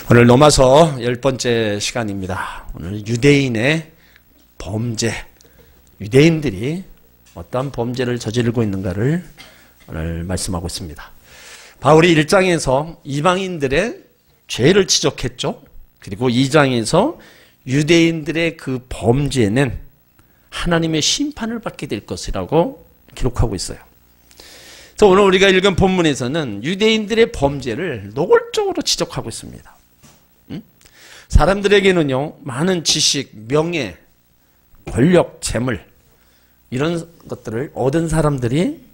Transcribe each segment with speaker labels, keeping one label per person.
Speaker 1: 오늘 로마서 10번째 시간입니다. 오늘 유대인의 범죄, 유대인들이 어떤 범죄를 저지르고 있는가를 오늘 말씀하고 있습니다. 바울이 1장에서 이방인들의 죄를 지적했죠. 그리고 2장에서 유대인들의 그 범죄는 하나님의 심판을 받게 될 것이라고 기록하고 있어요. 그래서 오늘 우리가 읽은 본문에서는 유대인들의 범죄를 노골적으로 지적하고 있습니다. 사람들에게는요, 많은 지식, 명예, 권력, 재물 이런 것들을 얻은 사람들이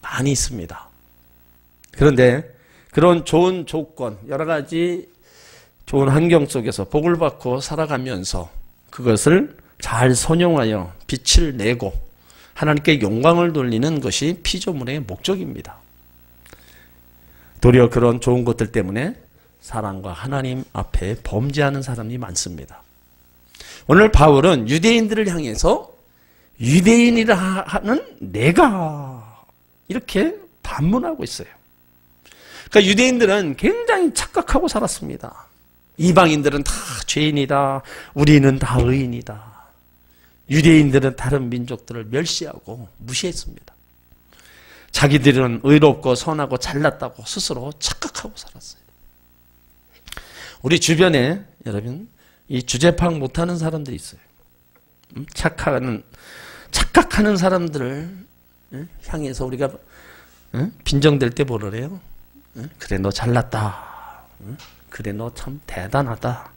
Speaker 1: 많이 있습니다. 그런데 그런 좋은 조건, 여러 가지 좋은 환경 속에서 복을 받고 살아가면서 그것을 잘 선용하여 빛을 내고 하나님께 영광을 돌리는 것이 피조물의 목적입니다. 도리어 그런 좋은 것들 때문에 사람과 하나님 앞에 범죄하는 사람이 많습니다. 오늘 바울은 유대인들을 향해서 유대인이라 하는 내가 이렇게 반문하고 있어요. 그러니까 유대인들은 굉장히 착각하고 살았습니다. 이방인들은 다 죄인이다. 우리는 다 의인이다. 유대인들은 다른 민족들을 멸시하고 무시했습니다. 자기들은 의롭고 선하고 잘났다고 스스로 착각하고 살았어요. 우리 주변에 여러분 이 주제 파악 못하는 사람들이 있어요. 착각하는 사람들을 향해서 우리가 빈정될 때 뭐라 그래요? 그래 너 잘났다. 그래 너 참 대단하다.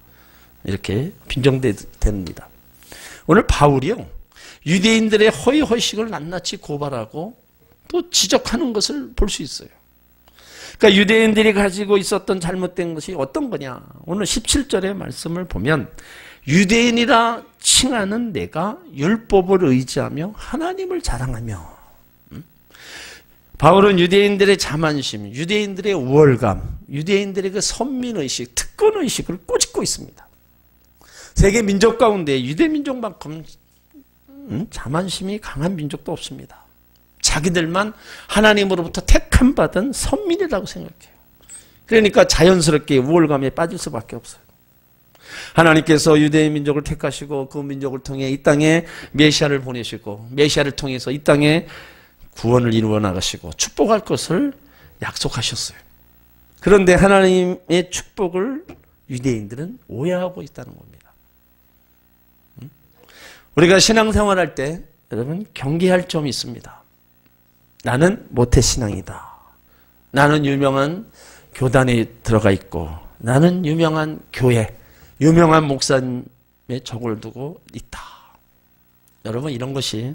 Speaker 1: 이렇게 빈정됩니다. 오늘 바울이요, 유대인들의 허위허식을 낱낱이 고발하고 또 지적하는 것을 볼 수 있어요. 그러니까 유대인들이 가지고 있었던 잘못된 것이 어떤 거냐. 오늘 17절의 말씀을 보면 유대인이라 칭하는 내가 율법을 의지하며 하나님을 자랑하며. 바울은 유대인들의 자만심, 유대인들의 우월감, 유대인들의 그 선민의식, 특권의식을 꼬집고 있습니다. 세계 민족 가운데 유대 민족만큼 자만심이 강한 민족도 없습니다. 자기들만 하나님으로부터 택함 받은 선민이라고 생각해요. 그러니까 자연스럽게 우월감에 빠질 수밖에 없어요. 하나님께서 유대인 민족을 택하시고 그 민족을 통해 이 땅에 메시아를 보내시고 메시아를 통해서 이 땅에 구원을 이루어 나가시고 축복할 것을 약속하셨어요. 그런데 하나님의 축복을 유대인들은 오해하고 있다는 겁니다. 우리가 신앙생활할 때 여러분 경계할 점이 있습니다. 나는 모태신앙이다. 나는 유명한 교단에 들어가 있고 나는 유명한 교회, 유명한 목사님의 적을 두고 있다. 여러분 이런 것이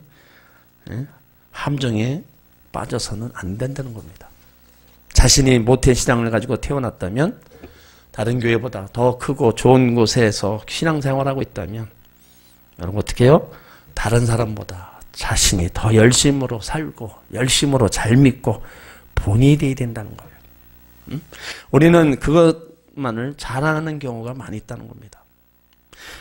Speaker 1: 함정에 빠져서는 안 된다는 겁니다. 자신이 모태신앙을 가지고 태어났다면 다른 교회보다 더 크고 좋은 곳에서 신앙생활하고 있다면 여러분 어떻게 해요? 다른 사람보다 자신이 더 열심으로 살고 열심으로 잘 믿고 본이 되어야 된다는 거예요. 우리는 그것만을 자랑하는 경우가 많이 있다는 겁니다.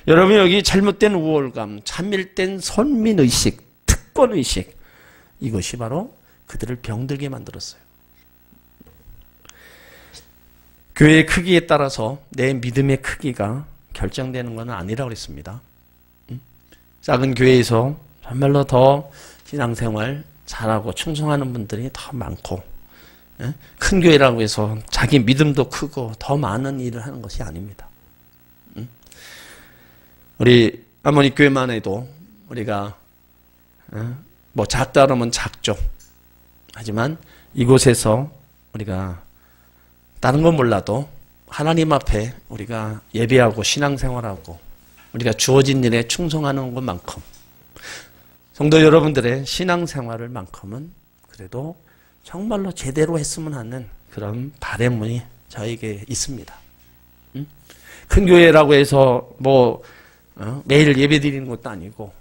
Speaker 1: 여러분 여기 잘못된 우월감, 참밀된 선민의식, 특권의식 이것이 바로 그들을 병들게 만들었어요. 교회의 크기에 따라서 내 믿음의 크기가 결정되는 것은 아니라고 그랬습니다. 작은 교회에서 정말로 더 신앙생활 잘하고 충성하는 분들이 더 많고 큰 교회라고 해서 자기 믿음도 크고 더 많은 일을 하는 것이 아닙니다. 우리 아모니 교회만 해도 우리가 뭐 작다 그러면 작죠. 하지만 이곳에서 우리가 다른 건 몰라도 하나님 앞에 우리가 예배하고 신앙생활하고 우리가 주어진 일에 충성하는 것만큼 성도 여러분들의 신앙생활을 만큼은 그래도 정말로 제대로 했으면 하는 그런 바람이 저에게 있습니다. 큰 교회라고 해서 뭐 매일 예배 드리는 것도 아니고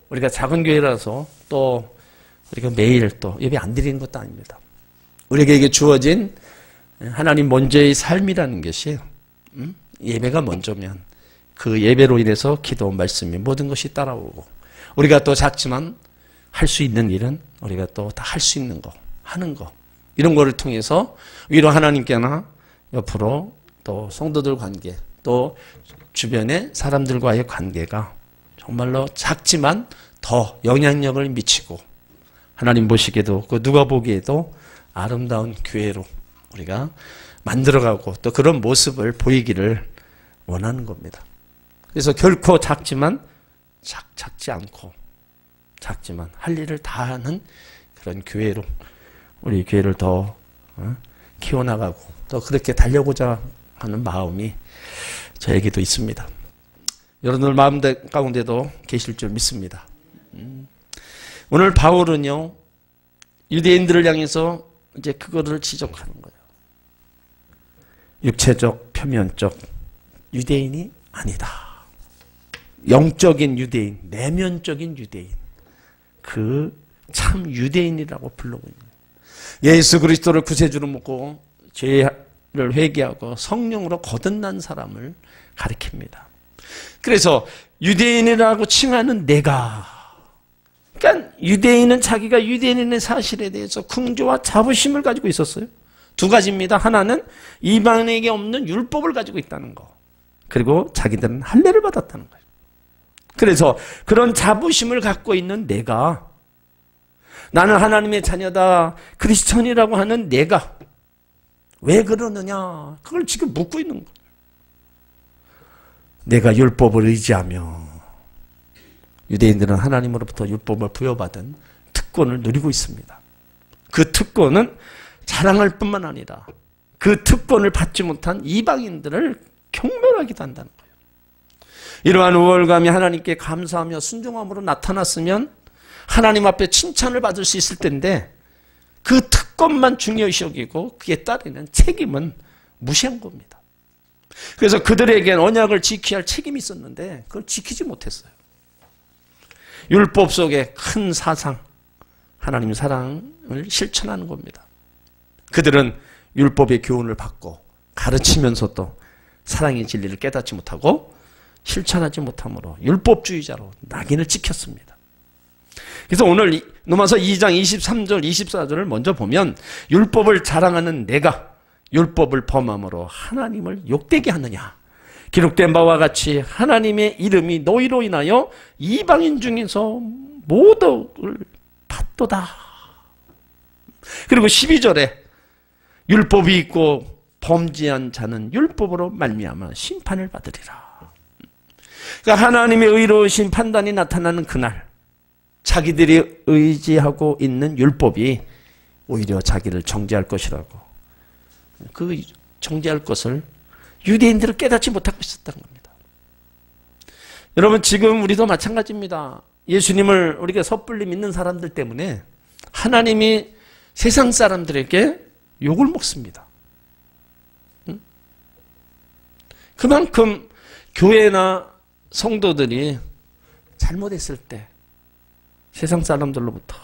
Speaker 1: 우리가 작은 교회라서 또 우리가 매일 또 예배 안 드리는 것도 아닙니다. 우리에게 주어진 하나님 먼저의 삶이라는 것이 예배가 먼저면 그 예배로 인해서 기도, 말씀이 모든 것이 따라오고 우리가 또 작지만 할 수 있는 일은 우리가 또 다 할 수 있는 거, 하는 거 이런 거를 통해서 위로 하나님께나 옆으로 또 성도들 관계, 또 주변의 사람들과의 관계가 정말로 작지만 더 영향력을 미치고 하나님 보시기에도 누가 보기에도 아름다운 교회로 우리가 만들어가고 또 그런 모습을 보이기를 원하는 겁니다. 그래서 결코 작지만 작지 않고 작지만 할 일을 다 하는 그런 교회로 우리 교회를 더 키워나가고 또 그렇게 달려고자 하는 마음이 저에게도 있습니다. 여러분들 마음 가운데도 계실 줄 믿습니다. 오늘 바울은요, 유대인들을 향해서 이제 그거를 지적하는 거예요. 육체적, 표면적 유대인이 아니다. 영적인 유대인, 내면적인 유대인. 그 참 유대인이라고 부르고 있는 거예요. 예수 그리스도를 구세주로 믿고 죄를 회개하고 성령으로 거듭난 사람을 가리킵니다. 그래서 유대인이라고 칭하는 내가, 그러니까 유대인은 자기가 유대인의 사실에 대해서 긍조와 자부심을 가지고 있었어요. 두 가지입니다. 하나는 이방인에게 없는 율법을 가지고 있다는 거. 그리고 자기들은 할례를 받았다는 거예요. 그래서 그런 자부심을 갖고 있는 내가, 나는 하나님의 자녀다, 크리스천이라고 하는 내가 왜 그러느냐, 그걸 지금 묻고 있는 거예요. 내가 율법을 의지하며, 유대인들은 하나님으로부터 율법을 부여받은 특권을 누리고 있습니다. 그 특권은 자랑할 뿐만 아니라 그 특권을 받지 못한 이방인들을 경멸하기도 한다는 거예요. 이러한 우월감이 하나님께 감사하며 순종함으로 나타났으면 하나님 앞에 칭찬을 받을 수 있을 텐데 그 특권만 중요시 여기고 그에 따르는 책임은 무시한 겁니다. 그래서 그들에겐 언약을 지켜야 할 책임이 있었는데 그걸 지키지 못했어요. 율법 속에 큰 사상, 하나님 사랑을 실천하는 겁니다. 그들은 율법의 교훈을 받고 가르치면서도 사랑의 진리를 깨닫지 못하고 실천하지 못함으로 율법주의자로 낙인을 찍혔습니다. 그래서 오늘 로마서 2장 23절 24절을 먼저 보면 율법을 자랑하는 내가 율법을 범함으로 하나님을 욕되게 하느냐, 기록된 바와 같이 하나님의 이름이 너희로 인하여 이방인 중에서 모독을 받도다. 그리고 12절에 율법이 있고 범죄한 자는 율법으로 말미암아 심판을 받으리라. 그러니까 하나님의 의로우신 판단이 나타나는 그날 자기들이 의지하고 있는 율법이 오히려 자기를 정죄할 것이라고, 그 정죄할 것을 유대인들을 깨닫지 못하고 있었다는 겁니다. 여러분, 지금 우리도 마찬가지입니다. 예수님을 우리가 섣불리 믿는 사람들 때문에 하나님이 세상 사람들에게 욕을 먹습니다. 그만큼 교회나 성도들이 잘못했을 때 세상 사람들로부터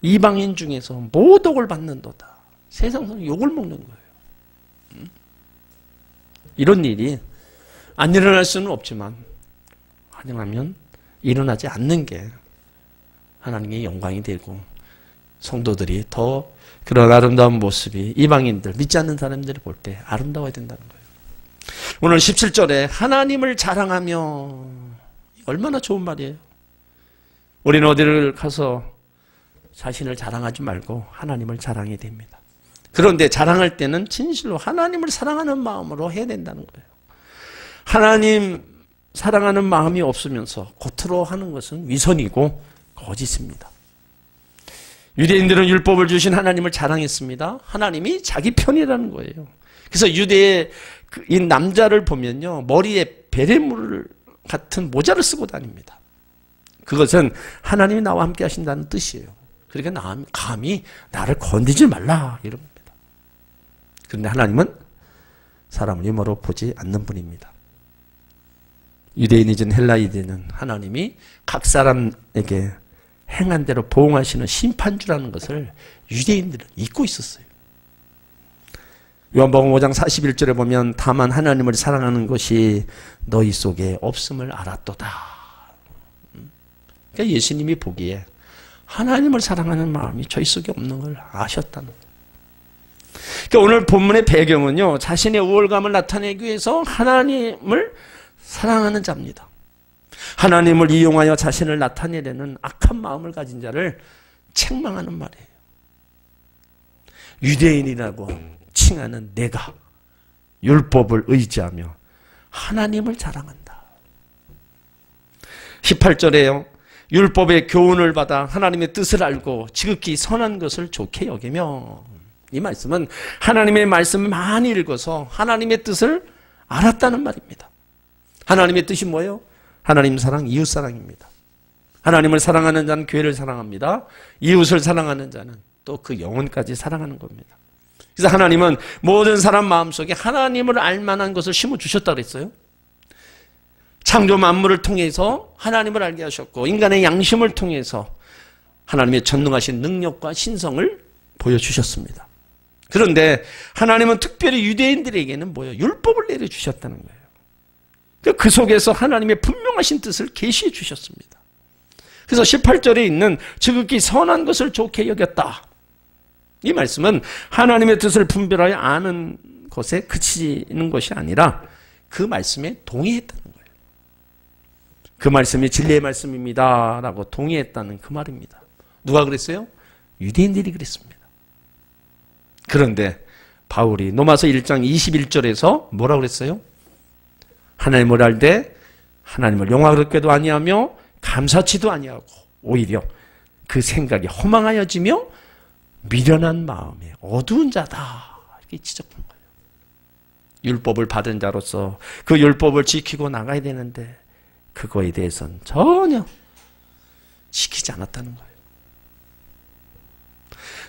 Speaker 1: 이방인 중에서 모독을 받는도다. 세상 사람 욕을 먹는 거예요. 이런 일이 안 일어날 수는 없지만 가능하면 일어나지 않는 게 하나님의 영광이 되고 성도들이 더 그런 아름다운 모습이 이방인들, 믿지 않는 사람들이 볼 때 아름다워야 된다는 거예요. 오늘 17절에 하나님을 자랑하며, 얼마나 좋은 말이에요. 우리는 어디를 가서 자신을 자랑하지 말고 하나님을 자랑해야 됩니다. 그런데 자랑할 때는 진실로 하나님을 사랑하는 마음으로 해야 된다는 거예요. 하나님 사랑하는 마음이 없으면서 겉으로 하는 것은 위선이고 거짓입니다. 유대인들은 율법을 주신 하나님을 자랑했습니다. 하나님이 자기 편이라는 거예요. 그래서 유대의 이 남자를 보면요, 머리에 베레물 같은 모자를 쓰고 다닙니다. 그것은 하나님이 나와 함께 하신다는 뜻이에요. 그러니까 감히 나를 건드리지 말라 이런 겁니다. 그런데 하나님은 사람을 유머로 보지 않는 분입니다. 유대인이든 헬라인이든 하나님이 각 사람에게 행한 대로 보응하시는 심판주라는 것을 유대인들은 잊고 있었어요. 요한복음 5장 41절에 보면 다만 하나님을 사랑하는 것이 너희 속에 없음을 알았도다. 그러니까 예수님이 보기에 하나님을 사랑하는 마음이 저희 속에 없는 걸 아셨다는 거예요. 그러니까 오늘 본문의 배경은요, 자신의 우월감을 나타내기 위해서 하나님을 사랑하는 자입니다. 하나님을 이용하여 자신을 나타내려는 악한 마음을 가진 자를 책망하는 말이에요. 유대인이라고 칭하는 내가 율법을 의지하며 하나님을 자랑한다. 18절에요. 율법의 교훈을 받아 하나님의 뜻을 알고 지극히 선한 것을 좋게 여기며, 이 말씀은 하나님의 말씀을 많이 읽어서 하나님의 뜻을 알았다는 말입니다. 하나님의 뜻이 뭐예요? 하나님 사랑, 이웃 사랑입니다. 하나님을 사랑하는 자는 교회를 사랑합니다. 이웃을 사랑하는 자는 또 그 영혼까지 사랑하는 겁니다. 그래서 하나님은 모든 사람 마음속에 하나님을 알만한 것을 심어주셨다고 그랬어요. 창조 만물을 통해서 하나님을 알게 하셨고, 인간의 양심을 통해서 하나님의 전능하신 능력과 신성을 보여주셨습니다. 그런데 하나님은 특별히 유대인들에게는 뭐예요? 율법을 내려주셨다는 거예요. 그 속에서 하나님의 분명하신 뜻을 계시해 주셨습니다. 그래서 18절에 있는 지극히 선한 것을 좋게 여겼다. 이 말씀은 하나님의 뜻을 분별하여 아는 것에 그치는 것이 아니라 그 말씀에 동의했다는 거예요. 그 말씀이 진리의 말씀입니다 라고 동의했다는 그 말입니다. 누가 그랬어요? 유대인들이 그랬습니다. 그런데 바울이 로마서 1장 21절에서 뭐라고 그랬어요? 하나님을 알되 하나님을 영화롭게도 아니하며 감사치도 아니하고 오히려 그 생각이 허망하여지며 미련한 마음에 어두운 자다, 이렇게 지적한 거예요. 율법을 받은 자로서 그 율법을 지키고 나가야 되는데 그거에 대해서는 전혀 지키지 않았다는 거예요.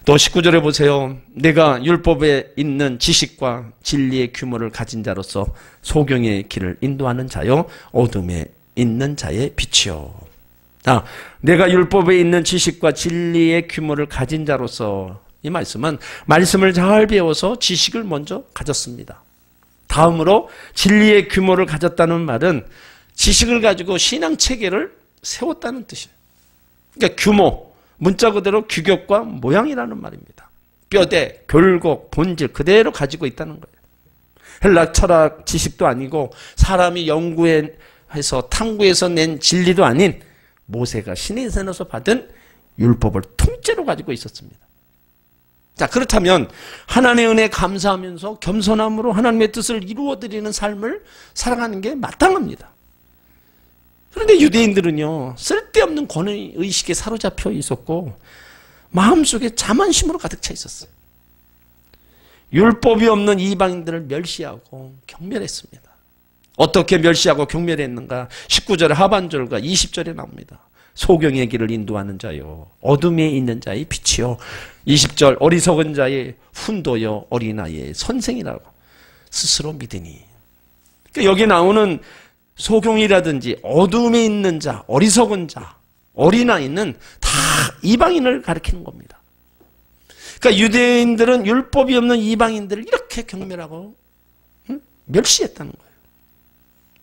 Speaker 1: 또 19절에 보세요. 내가 율법에 있는 지식과 진리의 규모를 가진 자로서 소경의 길을 인도하는 자요 어둠에 있는 자의 빛이요. 내가 율법에 있는 지식과 진리의 규모를 가진 자로서, 이 말씀은 말씀을 잘 배워서 지식을 먼저 가졌습니다. 다음으로 진리의 규모를 가졌다는 말은 지식을 가지고 신앙 체계를 세웠다는 뜻이에요. 그러니까 규모, 문자 그대로 규격과 모양이라는 말입니다. 뼈대, 결국, 본질 그대로 가지고 있다는 거예요. 헬라 철학 지식도 아니고 사람이 연구해서 탐구해서 낸 진리도 아닌 모세가 신의 산에서 받은 율법을 통째로 가지고 있었습니다. 자, 그렇다면 하나님의 은혜에 감사하면서 겸손함으로 하나님의 뜻을 이루어드리는 삶을 살아가는 게 마땅합니다. 그런데 유대인들은요, 쓸데없는 권위의식에 사로잡혀 있었고 마음속에 자만심으로 가득 차 있었어요. 율법이 없는 이방인들을 멸시하고 경멸했습니다. 어떻게 멸시하고 경멸했는가? 19절 하반절과 20절에 나옵니다. 소경의 길을 인도하는 자요 어둠에 있는 자의 빛이요 20절 어리석은 자의 훈도요 어린아이의 선생이라고 스스로 믿으니. 그러니까 여기 나오는 소경이라든지 어둠에 있는 자, 어리석은 자, 어린아이는 다 이방인을 가리키는 겁니다. 그러니까 유대인들은 율법이 없는 이방인들을 이렇게 경멸하고 멸시했다는 거예요.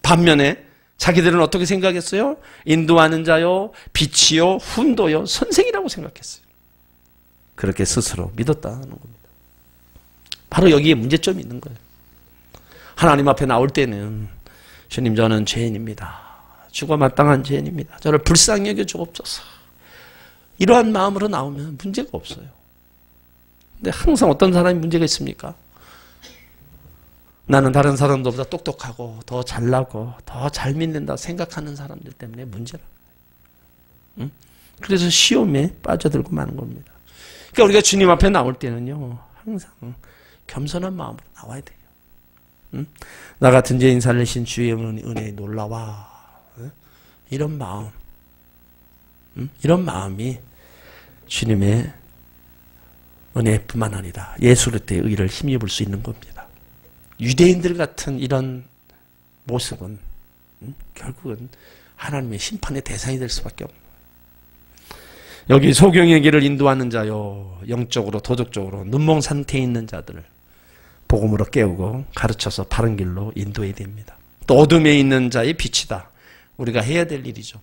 Speaker 1: 반면에 자기들은 어떻게 생각했어요? 인도하는 자요, 빛이요, 훈도요, 선생이라고 생각했어요. 그렇게 스스로 믿었다는 겁니다. 바로 여기에 문제점이 있는 거예요. 하나님 앞에 나올 때는 주님, 저는 죄인입니다. 죽어 마땅한 죄인입니다. 저를 불쌍히 여겨 주옵소서. 이러한 마음으로 나오면 문제가 없어요. 근데 항상 어떤 사람이 문제가 있습니까? 나는 다른 사람들보다 똑똑하고 더 잘나고 더 잘 믿는다 생각하는 사람들 때문에 문제라. 응? 그래서 시험에 빠져들고 마는 겁니다. 그러니까 우리가 주님 앞에 나올 때는요, 항상 겸손한 마음으로 나와야 돼요. 응? 나 같은 죄인 살리신 주의 은혜에 놀라와. 응? 이런 마음, 응? 이런 마음이 주님의 은혜뿐만 아니라 예수 그리스도의 의를 힘입을 수 있는 겁니다. 유대인들 같은 이런 모습은 결국은 하나님의 심판의 대상이 될 수밖에 없는 거예요. 여기 소경의 길을 인도하는 자요, 영적으로 도덕적으로 눈먼 상태에 있는 자들을 복음으로 깨우고 가르쳐서 바른 길로 인도해야 됩니다. 또 어둠에 있는 자의 빛이다. 우리가 해야 될 일이죠.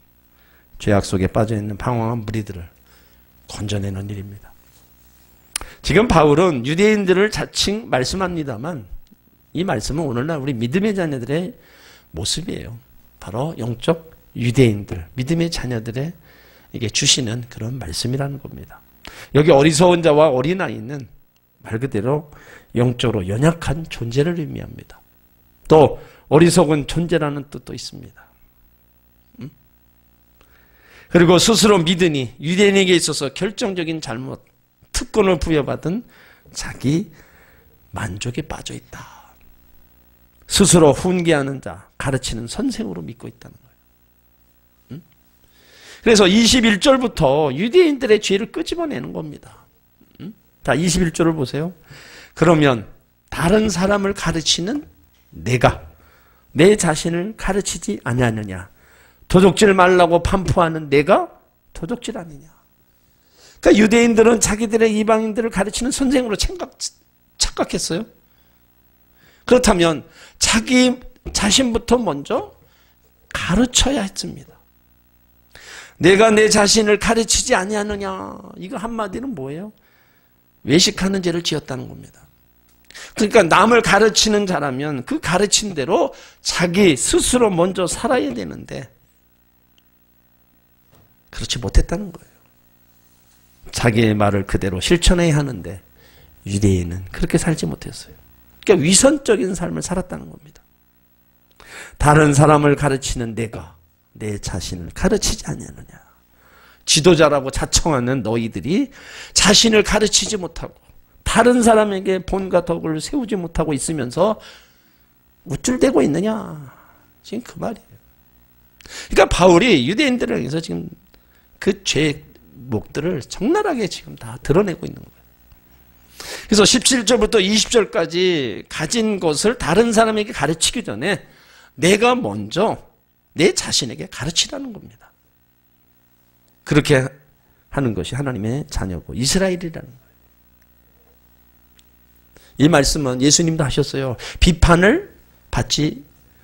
Speaker 1: 죄악 속에 빠져있는 방황한 무리들을 건져내는 일입니다. 지금 바울은 유대인들을 자칭 말씀합니다만 이 말씀은 오늘날 우리 믿음의 자녀들의 모습이에요. 바로 영적 유대인들, 믿음의 자녀들에게 주시는 그런 말씀이라는 겁니다. 여기 어리석은 자와 어린아이는 말 그대로 영적으로 연약한 존재를 의미합니다. 또 어리석은 존재라는 뜻도 있습니다. 그리고 스스로 믿으니 유대인에게 있어서 결정적인 잘못, 특권을 부여받은 자기 만족에 빠져 있다. 스스로 훈계하는 자, 가르치는 선생으로 믿고 있다는 거예요. 그래서 21절부터 유대인들의 죄를 끄집어내는 겁니다. 자, 21절을 보세요. 그러면 다른 사람을 가르치는 내가 내 자신을 가르치지 아니하느냐? 도적질 말라고 판포하는 내가 도적질 아니냐? 그러니까 유대인들은 자기들의 이방인들을 가르치는 선생으로 착각했어요. 그렇다면 자기 자신부터 먼저 가르쳐야 했습니다. 내가 내 자신을 가르치지 아니하느냐? 이거 한마디는 뭐예요? 외식하는 죄를 지었다는 겁니다. 그러니까 남을 가르치는 자라면 그 가르친 대로 자기 스스로 먼저 살아야 되는데 그렇지 못했다는 거예요. 자기의 말을 그대로 실천해야 하는데 유대인은 그렇게 살지 못했어요. 그러니까 위선적인 삶을 살았다는 겁니다. 다른 사람을 가르치는 내가 내 자신을 가르치지 아니하느냐. 지도자라고 자청하는 너희들이 자신을 가르치지 못하고 다른 사람에게 본과 덕을 세우지 못하고 있으면서 우쭐대고 있느냐. 지금 그 말이에요. 그러니까 바울이 유대인들을 향해서 지금 그 죄목들을 적나라하게 지금 다 드러내고 있는 거예요. 그래서 17절부터 20절까지 가진 것을 다른 사람에게 가르치기 전에 내가 먼저 내 자신에게 가르치라는 겁니다. 그렇게 하는 것이 하나님의 자녀고 이스라엘이라는 거예요. 이 말씀은 예수님도 하셨어요. 비판을 받지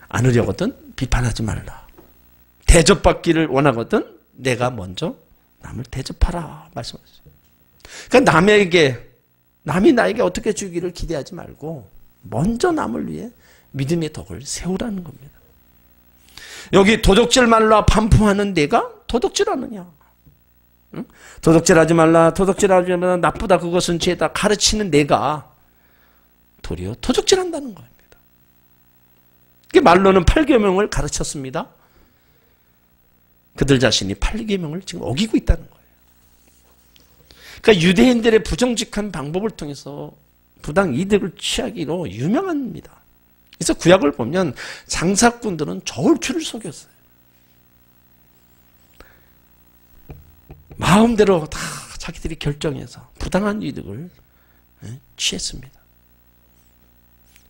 Speaker 1: 않으려거든 비판하지 말라. 대접받기를 원하거든 내가 먼저 남을 대접하라 말씀하셨어요. 그러니까 남이 나에게 어떻게 주기를 기대하지 말고 먼저 남을 위해 믿음의 덕을 세우라는 겁니다. 여기 도둑질 말라 반품하는 내가 도둑질하느냐? 응? 도둑질하지 말라, 도둑질하지 말라, 나쁘다, 그것은 죄다 가르치는 내가 도리어 도둑질한다는 겁니다. 이게 말로는 8계명을 가르쳤습니다. 그들 자신이 8계명을 지금 어기고 있다는 거예요. 그러니까 유대인들의 부정직한 방법을 통해서 부당 이득을 취하기로 유명합니다. 그래서 구약을 보면 장사꾼들은 저울추를 속였어요. 마음대로 다 자기들이 결정해서 부당한 이득을 취했습니다.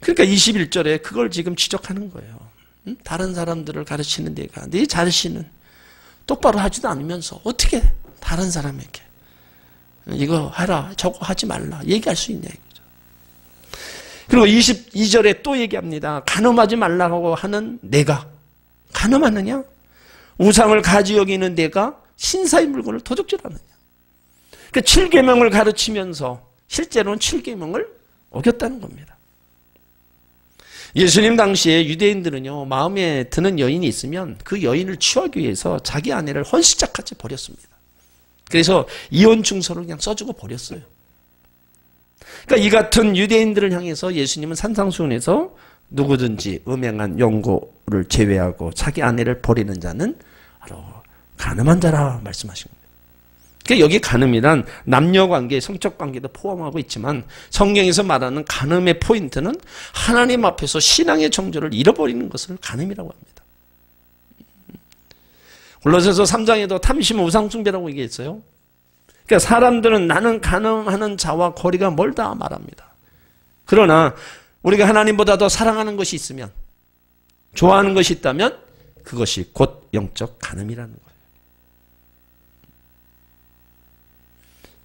Speaker 1: 그러니까 21절에 그걸 지금 지적하는 거예요. 다른 사람들을 가르치는 데가 네 자신은 똑바로 하지도 않으면서 어떻게 다른 사람에게 이거 해라 저거 하지 말라 얘기할 수 있냐 이거죠. 그리고 22절에 또 얘기합니다. 간음하지 말라고 하는 내가 간음하느냐? 우상을 가지 여기는 내가 신사의 물건을 도둑질하느냐? 그러니까 7계명을 가르치면서 실제로는 7계명을 어겼다는 겁니다. 예수님 당시에 유대인들은요 마음에 드는 여인이 있으면 그 여인을 취하기 위해서 자기 아내를 헌시짝같이 버렸습니다. 그래서 이혼 증서를 그냥 써주고 버렸어요. 그러니까 이 같은 유대인들을 향해서 예수님은 산상수훈에서 누구든지 음행한 영고를 제외하고 자기 아내를 버리는 자는 바로 간음한 자라 말씀하신 겁니다. 그러니까 여기 간음이란 남녀관계, 성적관계도 포함하고 있지만 성경에서 말하는 간음의 포인트는 하나님 앞에서 신앙의 정조를 잃어버리는 것을 간음이라고 합니다. 골로새서 3장에도 탐심은 우상숭배라고 얘기했어요. 그러니까 사람들은 나는 간음하는 자와 거리가 멀다 말합니다. 그러나 우리가 하나님보다 더 사랑하는 것이 있으면 좋아하는 것이 있다면 그것이 곧 영적 간음이라는 거예요.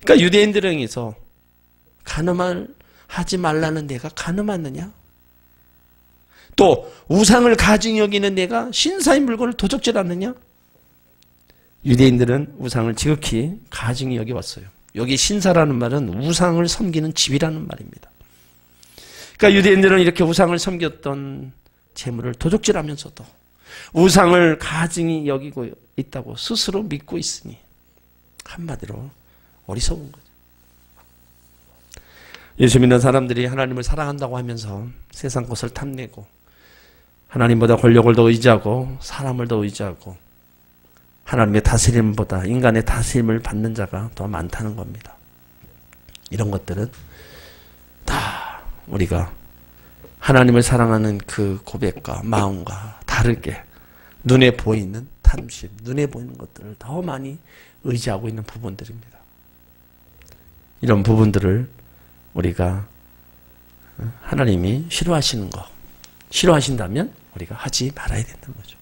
Speaker 1: 그러니까 유대인들을 향해서 간음을 하지 말라는 내가 간음하느냐? 또 우상을 가증히 여기는 내가 신사의 물건을 도적질하느냐? 유대인들은 우상을 지극히 가증히 여겨왔어요. 여기 신사라는 말은 우상을 섬기는 집이라는 말입니다. 그러니까 유대인들은 이렇게 우상을 섬겼던 재물을 도적질하면서도 우상을 가증히 여기고 있다고 스스로 믿고 있으니 한마디로 어리석은 거죠. 예수 믿는 사람들이 하나님을 사랑한다고 하면서 세상 것을 탐내고 하나님보다 권력을 더 의지하고 사람을 더 의지하고 하나님의 다스림보다 인간의 다스림을 받는 자가 더 많다는 겁니다. 이런 것들은 다 우리가 하나님을 사랑하는 그 고백과 마음과 다르게 눈에 보이는 탐심, 눈에 보이는 것들을 더 많이 의지하고 있는 부분들입니다. 이런 부분들을 우리가 하나님이 싫어하시는 거, 싫어하신다면 우리가 하지 말아야 된다는 거죠.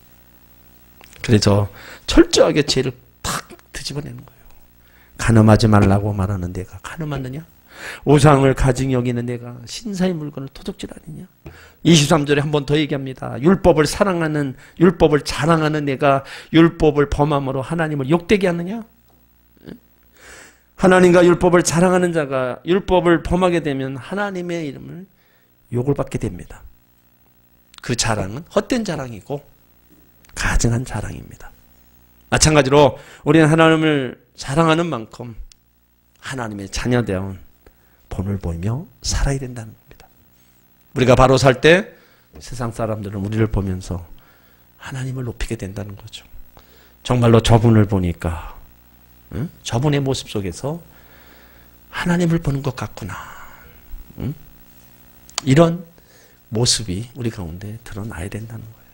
Speaker 1: 그래서 철저하게 죄를 탁 뒤집어내는 거예요. 간음하지 말라고 말하는 내가 간음하느냐? 우상을 가증히 여기는 내가 신사의 물건을 토적질 아니냐? 23절에 한 번 더 얘기합니다. 율법을 사랑하는, 율법을 자랑하는 내가 율법을 범함으로 하나님을 욕되게 하느냐? 하나님과 율법을 자랑하는 자가 율법을 범하게 되면 하나님의 이름을 욕을 받게 됩니다. 그 자랑은 헛된 자랑이고 가증한 자랑입니다. 마찬가지로 우리는 하나님을 자랑하는 만큼 하나님의 자녀되어 본을 보이며 살아야 된다는 겁니다. 우리가 바로 살 때 세상 사람들은 우리를 보면서 하나님을 높이게 된다는 거죠. 정말로 저분을 보니까 저분의 모습 속에서 하나님을 보는 것 같구나. 이런 모습이 우리 가운데 드러나야 된다는 거예요.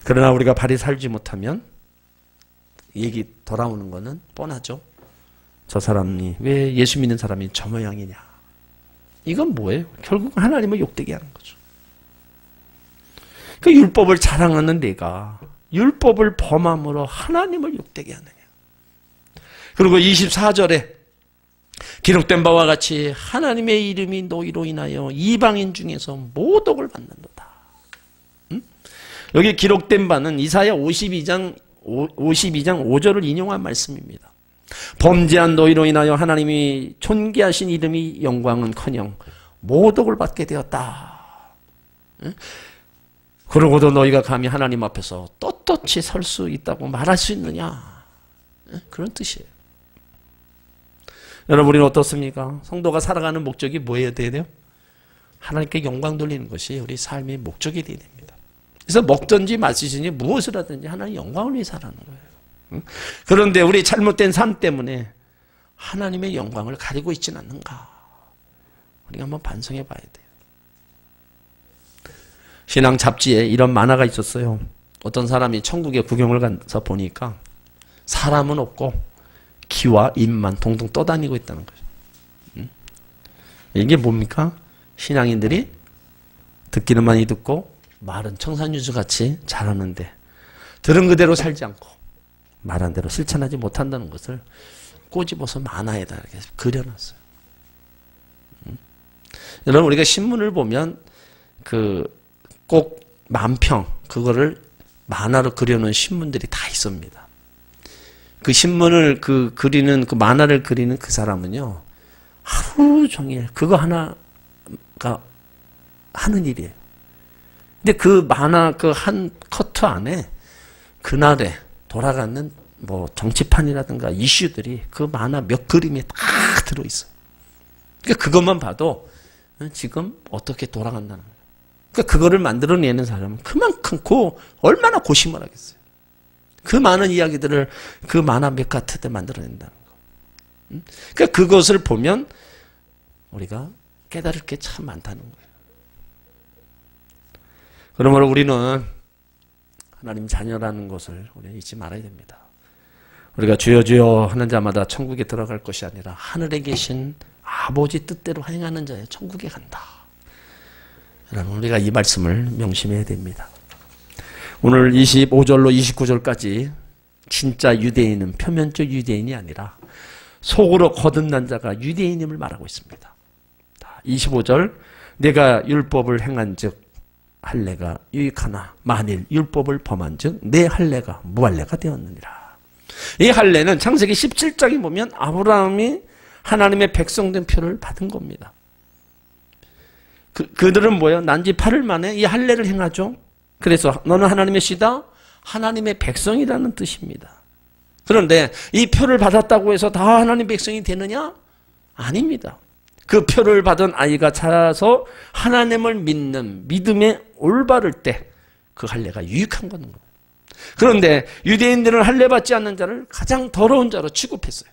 Speaker 1: 그러나 우리가 바리 살지 못하면 얘기 돌아오는 거는 뻔하죠. 저 사람이 왜 예수 믿는 사람이 저 모양이냐. 이건 뭐예요? 결국 하나님을 욕되게 하는 거죠. 그 율법을 자랑하는 내가 율법을 범함으로 하나님을 욕되게 하느냐. 그리고 24절에 기록된 바와 같이 하나님의 이름이 너희로 인하여 이방인 중에서 모독을 받는도다. 여기 기록된 바는 이사야 52장 5절을 인용한 말씀입니다. 범죄한 너희로 인하여 하나님이 존귀하신 이름이 영광은커녕 모독을 받게 되었다. 그러고도 너희가 감히 하나님 앞에서 떳떳이 설 수 있다고 말할 수 있느냐. 그런 뜻이에요. 여러분 우리는 어떻습니까? 성도가 살아가는 목적이 뭐여야 돼요? 하나님께 영광 돌리는 것이 우리 삶의 목적이 되어야 됩니다. 그래서 먹든지 마시든지 무엇을 하든지 하나님 영광을 위해 살아가는 거예요. 그런데 우리 잘못된 삶 때문에 하나님의 영광을 가리고 있지는 않는가? 우리가 한번 반성해 봐야 돼요. 신앙 잡지에 이런 만화가 있었어요. 어떤 사람이 천국에 구경을 가서 보니까 사람은 없고 기와 인만 동동 떠다니고 있다는 거죠. 이게 뭡니까? 신앙인들이 듣기는 많이 듣고 말은 청산유수같이 잘하는데 들은 그대로 살지 않고 말한 대로 실천하지 못한다는 것을 꼬집어서 만화에다 이렇게 그려놨어요. 여러분 우리가 신문을 보면 꼭 만평 그거를 만화로 그려놓은 신문들이 다 있습니다. 그 신문을 그리는 그 만화를 그리는 그 사람은요 하루 종일 그거 하나가 하는 일이에요. 근데 그 만화 그 한 커트 안에 그날에 돌아가는 뭐 정치판이라든가 이슈들이 그 만화 몇 그림에 다 들어있어요. 그러니까 그것만 봐도 지금 어떻게 돌아간다는 거예요. 그러니까 그거를 만들어내는 사람은 그만큼 얼마나 고심을 하겠어요. 그 많은 이야기들을 그 만화 몇 카트에 만들어낸다는 거. 그러니까 그것을 보면 우리가 깨달을 게 참 많다는 거예요. 그러므로 우리는 하나님 자녀라는 것을 우리는 잊지 말아야 됩니다. 우리가 주여 주여 하는 자마다 천국에 들어갈 것이 아니라 하늘에 계신 아버지 뜻대로 행하는 자야 천국에 간다. 여러분 우리가 이 말씀을 명심해야 됩니다. 오늘 25절로 29절까지 진짜 유대인은 표면적 유대인이 아니라 속으로 거듭난 자가 유대인임을 말하고 있습니다. 25절 내가 율법을 행한 즉 할례가 유익하나 만일 율법을 범한 즉 내 할례가 무할례가 되었느니라. 이 할례는 창세기 17장에 보면 아브라함이 하나님의 백성된 표를 받은 겁니다. 그들은 뭐예요? 난지 8일 만에 이 할례를 행하죠. 그래서 너는 하나님의 씨다, 하나님의 백성이라는 뜻입니다. 그런데 이 표를 받았다고 해서 다 하나님 백성이 되느냐? 아닙니다. 그 표를 받은 아이가 자라서 하나님을 믿는 믿음에 올바를 때 그 할례가 유익한 거는 거예요. 그런데 유대인들은 할례 받지 않는 자를 가장 더러운 자로 취급했어요.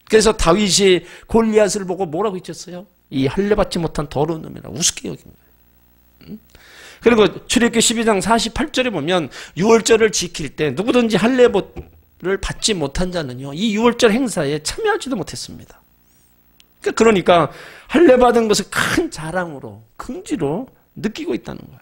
Speaker 1: 그래서 다윗이 골리앗을 보고 뭐라고 외쳤어요? 이 할례 받지 못한 더러운 놈이라 우습게 여긴 거예요. 그리고 출애굽기 12장 48절에 보면 유월절을 지킬 때 누구든지 할례를 받지 못한 자는요, 이 유월절 행사에 참여하지도 못했습니다. 그러니까 할례 받은 것을 큰 자랑으로, 긍지로 느끼고 있다는 거예요.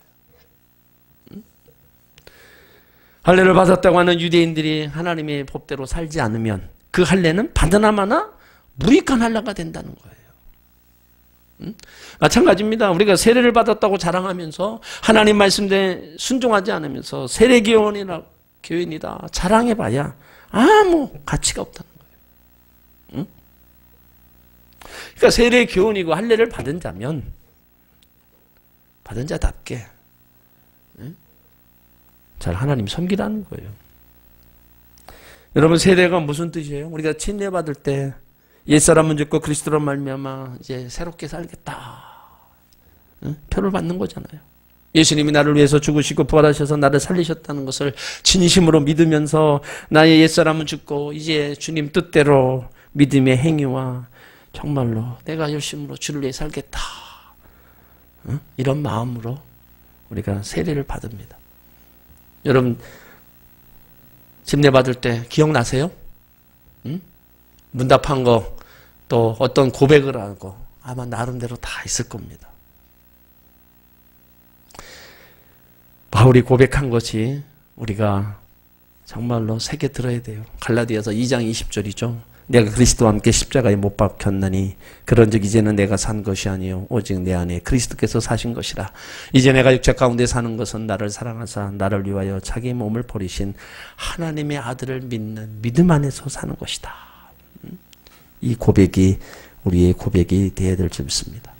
Speaker 1: 할례를 받았다고 하는 유대인들이 하나님의 법대로 살지 않으면 그 할례는 받으나 마나 무익한 할례가 된다는 거예요. 마찬가지입니다. 우리가 세례를 받았다고 자랑하면서 하나님 말씀에 순종하지 않으면서 세례교원이나 교인이다 자랑해봐야 아무 가치가 없다는 거예요. 그러니까 세례교원이고 할례를 받은 자면 받은 자답게 잘 하나님 섬기라는 거예요. 여러분, 세례가 무슨 뜻이에요? 우리가 침례 받을 때 옛사람은 죽고 그리스도로 말미암아 이제 새롭게 살겠다, 표를 받는 거잖아요. 예수님이 나를 위해서 죽으시고 부활하셔서 나를 살리셨다는 것을 진심으로 믿으면서 나의 옛사람은 죽고 이제 주님 뜻대로 믿음의 행위와 정말로 내가 열심으로 주를 위해 살겠다, 이런 마음으로 우리가 세례를 받습니다. 여러분, 침례 받을 때 기억나세요? 문답한 거, 또 어떤 고백을 하고 아마 나름대로 다 있을 겁니다. 바울이 고백한 것이 우리가 정말로 새겨 들어야 돼요. 갈라디아서 2장 20절이죠. 내가 그리스도와 함께 십자가에 못 박혔나니 그런즉 이제는 내가 산 것이 아니요 오직 내 안에 그리스도께서 사신 것이라. 이제 내가 육체 가운데 사는 것은 나를 사랑하사 나를 위하여 자기 몸을 버리신 하나님의 아들을 믿는 믿음 안에서 사는 것이다. 이 고백이 우리의 고백이 되어야 될 줄 믿습니다.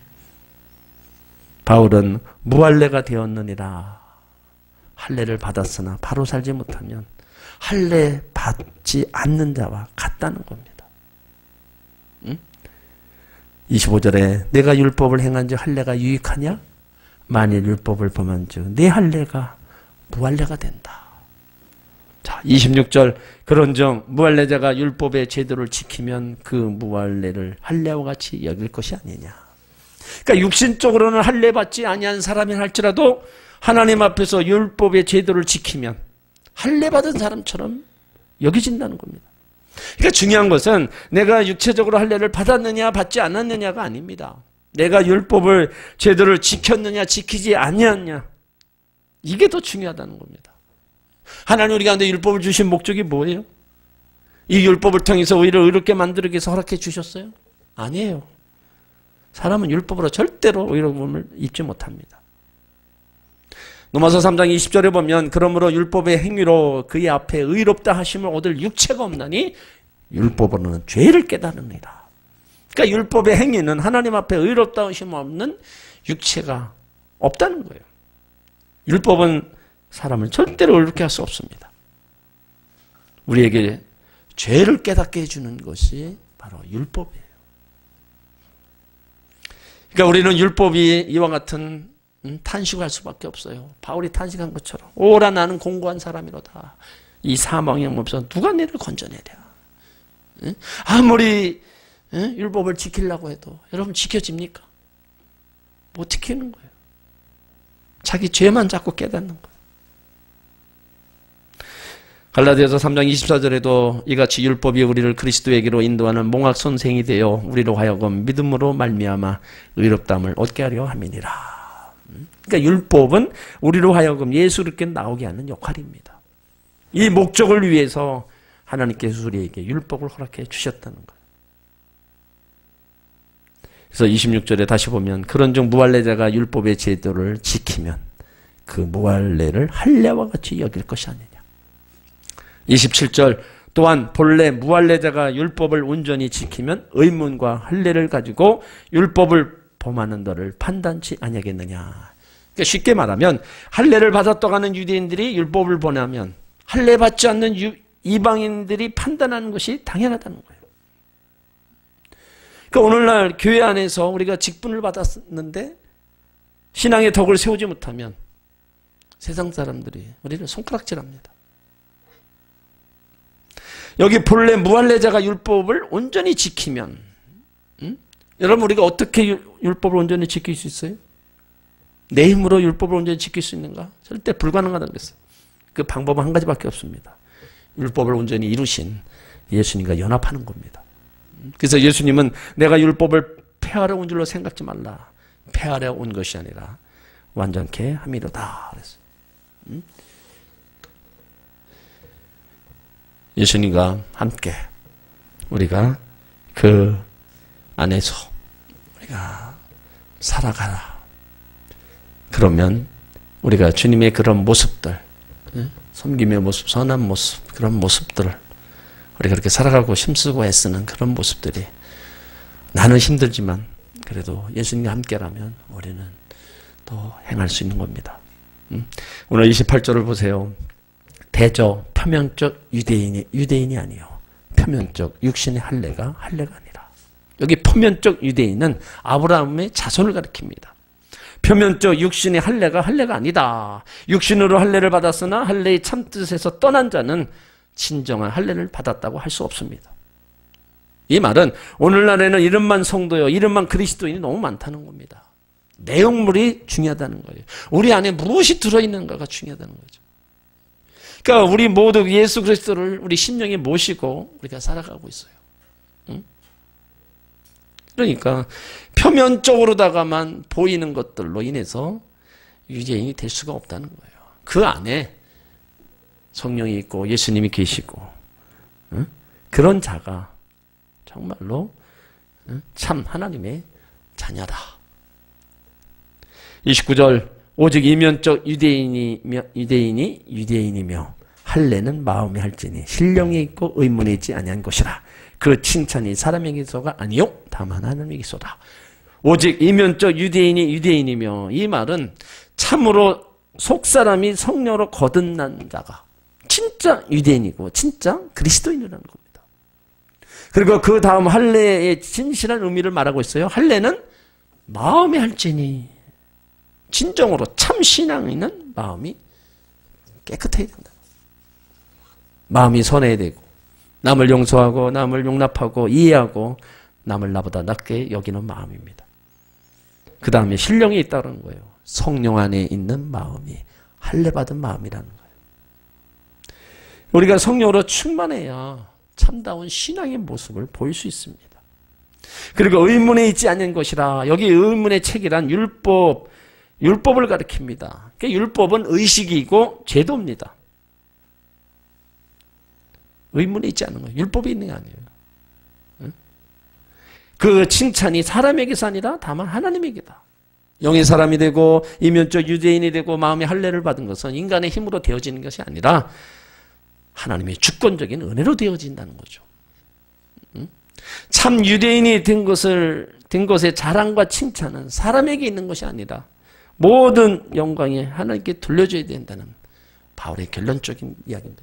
Speaker 1: 바울은 무할례가 되었느니라. 할례를 받았으나 바로 살지 못하면 할례 받지 않는 자와 같다는 겁니다. 25절에 내가 율법을 행한즉 할례가 유익하냐? 만일 율법을 범한즉 내 할례가 무할례가 된다. 자, 26절 그런즉 무할례자가 율법의 제도를 지키면 그 무할례를 할례와 같이 여길 것이 아니냐. 그러니까 육신적으로는 할례 받지 아니한 사람이 할지라도 하나님 앞에서 율법의 제도를 지키면 할례 받은 사람처럼 여겨진다는 겁니다. 그러니까 중요한 것은 내가 육체적으로 할례를 받았느냐 받지 않았느냐가 아닙니다. 내가 율법을 제도를 지켰느냐 지키지 아니었냐, 이게 더 중요하다는 겁니다. 하나님 우리 가운데 율법을 주신 목적이 뭐예요? 이 율법을 통해서 우리를 의롭게 만들기 위해서 허락해 주셨어요? 아니에요. 사람은 율법으로 절대로 의로움을 입지 못합니다. 로마서 3장 20절에 보면 그러므로 율법의 행위로 그의 앞에 의롭다 하심을 얻을 육체가 없나니 율법으로는 죄를 깨달으니라. 그러니까 율법의 행위는 하나님 앞에 의롭다 하심을 없는 육체가 없다는 거예요. 율법은 사람을 절대로 의롭게 할 수 없습니다. 우리에게 죄를 깨닫게 해주는 것이 바로 율법이에요. 그러니까 우리는 율법이 이와 같은 탄식할 수밖에 없어요. 바울이 탄식한 것처럼 오라 나는 공고한 사람이로다. 이 사망의 몸에서 누가 너를 건져내랴. 아무리 율법을 지키려고 해도 여러분 지켜집니까? 못 지키는 거예요. 자기 죄만 자꾸 깨닫는 거예요. 갈라디아서 3장 24절에도 이같이 율법이 우리를 그리스도에게로 인도하는 몽학선생이 되어 우리로 하여금 믿음으로 말미암아 의롭다함을 얻게 하려 함이니라. 그러니까 율법은 우리로 하여금 예수롭게 나오게 하는 역할입니다. 이 목적을 위해서 하나님께서 우리에게 율법을 허락해 주셨다는 거예요. 그래서 26절에 다시 보면 그런즉 무할례자가 율법의 제도를 지키면 그 무할례를 할례와 같이 여길 것이 아니냐. 27절 또한 본래 무할례자가 율법을 온전히 지키면 의문과 할례를 가지고 율법을 범하는 너를 판단치 아니하겠느냐. 그러니까 쉽게 말하면 할례를 받았다고 하는 유대인들이 율법을 범하면 할례 받지 않는 이방인들이 판단하는 것이 당연하다는 거예요. 그러니까 오늘날 교회 안에서 우리가 직분을 받았는데 신앙의 덕을 세우지 못하면 세상 사람들이 우리를 손가락질합니다. 여기 본래 무할례자가 율법을 온전히 지키면, 여러분 우리가 어떻게 율법을 온전히 지킬 수 있어요? 내 힘으로 율법을 온전히 지킬 수 있는가? 절대 불가능하다는 것이에요. 그 방법은 한 가지밖에 없습니다. 율법을 온전히 이루신 예수님과 연합하는 겁니다. 그래서 예수님은 내가 율법을 폐하러 온 줄로 생각지 말라. 폐하려 온 것이 아니라 완전케 함이로다 그랬어요. 예수님과 함께 우리가 그 안에서 우리가 살아가라. 그러면 우리가 주님의 그런 모습들, 섬김의 모습, 선한 모습, 그런 모습들을 우리가 그렇게 살아가고 힘쓰고 애쓰는 그런 모습들이 나는 힘들지만 그래도 예수님과 함께라면 우리는 또 행할 수 있는 겁니다. 오늘 28절을 보세요. 대저 표면적 유대인이 아니요 표면적 육신의 할례가 아니라. 여기 표면적 유대인은 아브라함의 자손을 가리킵니다. 표면적 육신의 할례가 아니다. 육신으로 할례를 받았으나 할례의 참뜻에서 떠난 자는 진정한 할례를 받았다고 할 수 없습니다. 이 말은 오늘날에는 이름만 성도요, 이름만 그리스도인이 너무 많다는 겁니다. 내용물이 중요하다는 거예요. 우리 안에 무엇이 들어있는가가 중요하다는 거죠. 그러니까 우리 모두 예수 그리스도를 우리 심령에 모시고 우리가 살아가고 있어요. 응? 그러니까 표면적으로다가만 보이는 것들로 인해서 유대인이 될 수가 없다는 거예요. 그 안에 성령이 있고 예수님이 계시고 그런 자가 정말로 참 하나님의 자녀다. 29절 오직 이면적 유대인이며 할례는 마음에 할지니 신령이 있고 의문에 있지 아니한 것이라. 그 칭찬이 사람에게서가 아니요 다만 하나님에게서다. 오직 이면적 유대인이며 이 말은 참으로 속사람이 성령으로 거듭난 자가 진짜 유대인이고 진짜 그리스도인이라는 겁니다. 그리고 그 다음 할례의 진실한 의미를 말하고 있어요. 할례는 마음에 할지니 진정으로 참 신앙 있는 마음이 깨끗해야 된다. 마음이 선해야 되고 남을 용서하고 남을 용납하고 이해하고 남을 나보다 낮게 여기는 마음입니다. 그 다음에 신령이 있다는 거예요. 성령 안에 있는 마음이 할례받은 마음이라는 거예요. 우리가 성령으로 충만해야 참다운 신앙의 모습을 보일 수 있습니다. 그리고 의문에 있지 않는 것이라. 여기 의문의 책이란 율법을 가리킵니다. 그러니까 율법은 의식이고 제도입니다. 의문에 있지 않은 거예요. 율법이 있는 게 아니에요. 그 칭찬이 사람에게서 아니라 다만 하나님에게다. 영의 사람이 되고 이면적 유대인이 되고 마음의 할례를 받은 것은 인간의 힘으로 되어지는 것이 아니라 하나님의 주권적인 은혜로 되어진다는 거죠. 참 유대인이 된 것의 자랑과 칭찬은 사람에게 있는 것이 아니라 모든 영광이 하나님께 돌려줘야 된다는 바울의 결론적인 이야기입니다.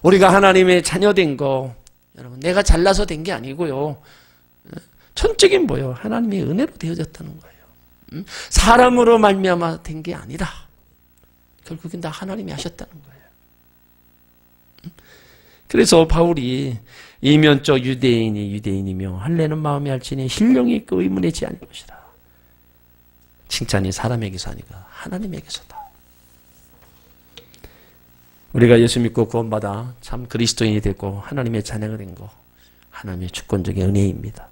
Speaker 1: 우리가 하나님의 자녀된 거, 여러분 내가 잘나서 된 게 아니고요. 전적인 뭐예요? 하나님의 은혜로 되어졌다는 거예요. 사람으로 말미암아 된 게 아니라 결국엔 다 하나님이 하셨다는 거예요. 그래서 바울이 이면적 유대인이며 할례는 마음에 할지니 신령이 있고 의문에 있지 않은 것이라. 칭찬이 사람에게서 아니라 하나님에게서다. 우리가 예수 믿고 구원받아 참 그리스도인이 되고 하나님의 자녀가 된 거 하나님의 주권적인 은혜입니다.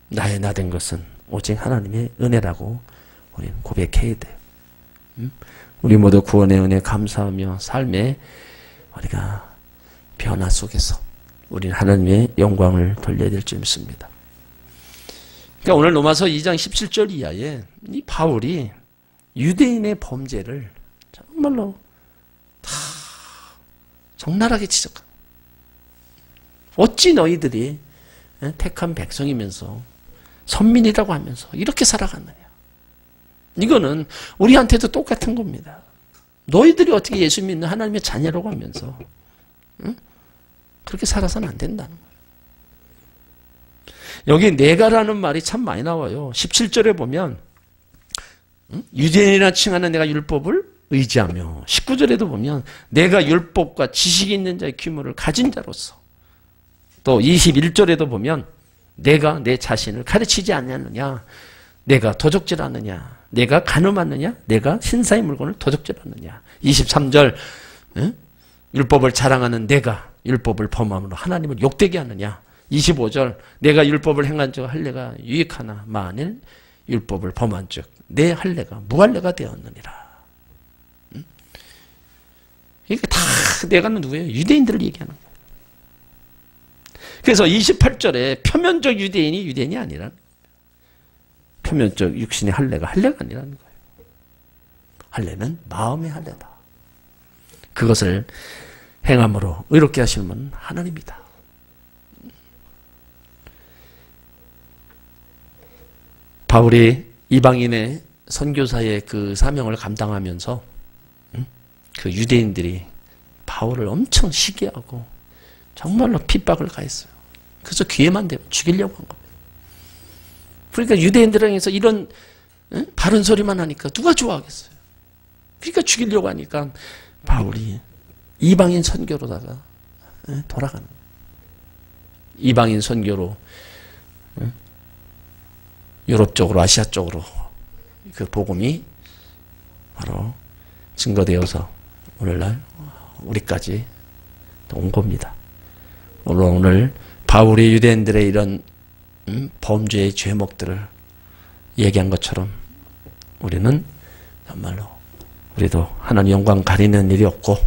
Speaker 1: 나의 나 된 것은 오직 하나님의 은혜라고 우리는 고백해야 돼요. 우리 모두 구원의 은혜 감사하며 삶의 우리가 변화 속에서 우리는 하나님의 영광을 돌려야 될 줄 믿습니다. 그러니까 오늘 로마서 2장 17절 이하에 이 바울이 유대인의 범죄를 정말로 다 적나라하게 지적합니다. 어찌 너희들이 택한 백성이면서 선민이라고 하면서 이렇게 살아갔느냐. 이거는 우리한테도 똑같은 겁니다. 너희들이 어떻게 예수 믿는 하나님의 자녀라고 하면서 그렇게 살아서는 안 된다는 거예요. 여기 내가라는 말이 참 많이 나와요. 17절에 보면 유대인이라 칭하는 내가 율법을 의지하며, 19절에도 보면 내가 율법과 지식이 있는 자의 규모를 가진 자로서, 또 21절에도 보면 내가 내 자신을 가르치지 않느냐, 내가 도적질하느냐, 내가 간음하느냐, 내가 신사의 물건을 도적질하느냐, 23절 율법을 자랑하는 내가 율법을 범함으로 하나님을 욕되게 하느냐, 25절 내가 율법을 행한 즉 할례가 유익하나 만일 율법을 범한 즉 내 할례가 무할례가 되었느니라. 이게 다 내가는 누구예요? 유대인들을 얘기하는 거예요. 그래서 28절에 표면적 유대인이 유대인이 아니라는 거예요. 표면적 육신의 할례가 아니라는 거예요. 할례는 마음의 할례다. 그것을 행함으로 의롭게 하시는 분은 하나님이다. 바울이 이방인의 선교사의 그 사명을 감당하면서 그 유대인들이 바울을 엄청 시기하고 정말로 핍박을 가했어요. 그래서 기회만 되면 죽이려고 한 겁니다. 그러니까 유대인들에게서 이런 바른 소리만 하니까 누가 좋아하겠어요. 그러니까 죽이려고 하니까 바울이 이방인 선교로다가 돌아가는 거예요. 이방인 선교로 유럽 쪽으로, 아시아 쪽으로 그 복음이 바로 증거되어서 오늘날 우리까지 온 겁니다. 오늘 바울이 유대인들의 이런 범죄의 죄목들을 얘기한 것처럼 우리는 정말로 우리도 하나님 영광 가리는 일이 없고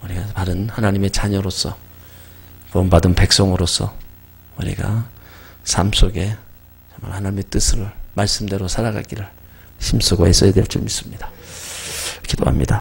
Speaker 1: 우리가 바른 하나님의 자녀로서 구원받은 백성으로서 우리가 삶 속에 정말 하나님의 뜻을 말씀대로 살아가기를 힘쓰고 애써야 될 줄 믿습니다. 기도합니다.